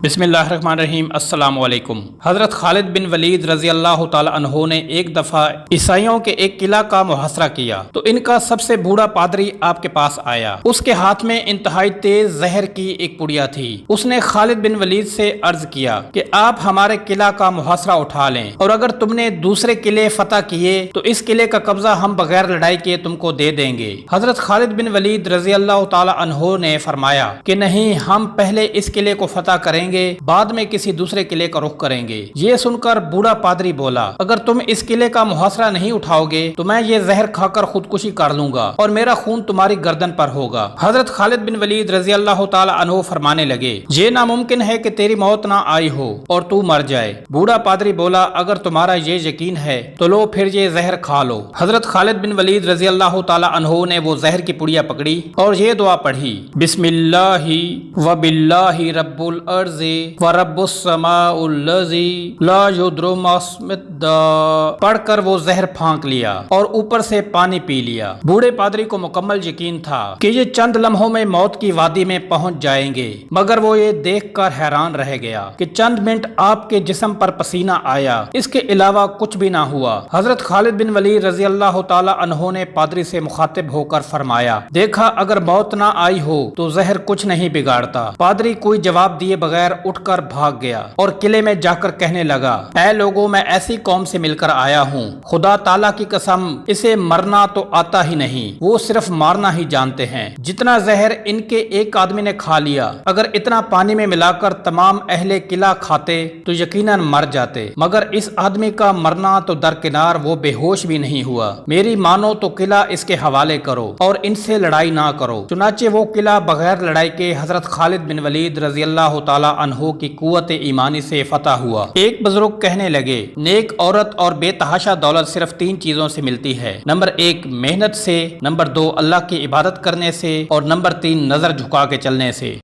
बिस्मिल्लाहिर्रहमानिर्रहीम। अस्सलाम वालेकुम। हज़रत खालिद बिन वलीद रज़ी अल्लाह ताला अन्हो ने एक दफ़ा ईसाइयों के एक किला का मुहासरा किया तो इनका सबसे बूढ़ा पादरी आपके पास आया। उसके हाथ में इंतहाई तेज जहर की एक पुड़िया थी। उसने खालिद बिन वलीद से अर्ज किया कि आप हमारे किला का मुहासरा उठा लें और अगर तुमने दूसरे किले फतह किए तो इस किले का कब्जा हम बगैर लड़ाई के तुमको दे देंगे। हज़रत खालिद बिन वलीद रज़ी अल्लाह ताला अन्हो ने फरमाया कि नहीं, हम पहले इस किले को फतह करेंगे, बाद में किसी दूसरे किले का रुख करेंगे। ये सुनकर बूढ़ा पादरी बोला, अगर तुम इस किले का मुहासरा नहीं उठाओगे तो मैं ये जहर खाकर खुदकुशी कर लूंगा और मेरा खून तुम्हारी गर्दन पर होगा। हजरत खालिद बिन वलीद रजी अल्लाह ताला अन्हो फरमाने लगे, ये नामुमकिन है कि तेरी मौत ना आई हो और तू मर जाए। बूढ़ा पादरी बोला, अगर तुम्हारा ये यकीन है तो लो फिर ये जहर खा लो। हजरत खालिद बिन वलीद रजी अल्लाह ताला अन्हो ने वो जहर की पुड़िया पकड़ी और ये दुआ पढ़ी, बिस्मिल्लाहि व बिल्लाहि रब्बुल अर्ज़ व रब्बुस समाउल्लज़ी ला युद्रु मस्मिद्दा। पढ़कर वो जहर फांक लिया और ऊपर से पानी पी लिया। बूढ़े पादरी को मुकम्मल यकीन था कि ये चंद लम्हों में मौत की वादी में पहुंच जाएंगे, मगर वो ये देखकर हैरान रह गया कि चंद मिनट आपके जिस्म पर पसीना आया, इसके अलावा कुछ भी ना हुआ। हजरत खालिद बिन वलीद रजी अल्लाह ताला अन्हो ने पादरी से मुखातिब होकर फरमाया, देखा, अगर मौत ना आई हो तो जहर कुछ नहीं बिगाड़ता। पादरी कोई जवाब दिए बगैर उठकर भाग गया और किले में जाकर कहने लगा, ऐ लोगों, मैं ऐसी कौम से मिलकर आया हूँ, खुदा ताला की कसम इसे मरना तो आता ही नहीं, वो सिर्फ मारना ही जानते हैं। जितना जहर इनके एक आदमी ने खा लिया, अगर इतना पानी में मिलाकर तमाम अहले किला खाते तो यकीनन मर जाते, मगर इस आदमी का मरना तो दरकिनार, वो बेहोश भी नहीं हुआ। मेरी मानो तो किला इसके हवाले करो और इनसे लड़ाई ना करो। चुनाचे वो किला बगैर लड़ाई के हजरत खालिद बिन वलीद रजी अल्लाह ताला अन्हो की कुव्वत ईमानी से फतह हुआ। एक बुजुर्ग कहने लगे, नेक औरत और बेतहाशा दौलत सिर्फ तीन चीजों से मिलती है, नंबर 1 मेहनत से, नंबर 2 अल्लाह की इबादत करने से और नंबर 3 नजर झुका के चलने से।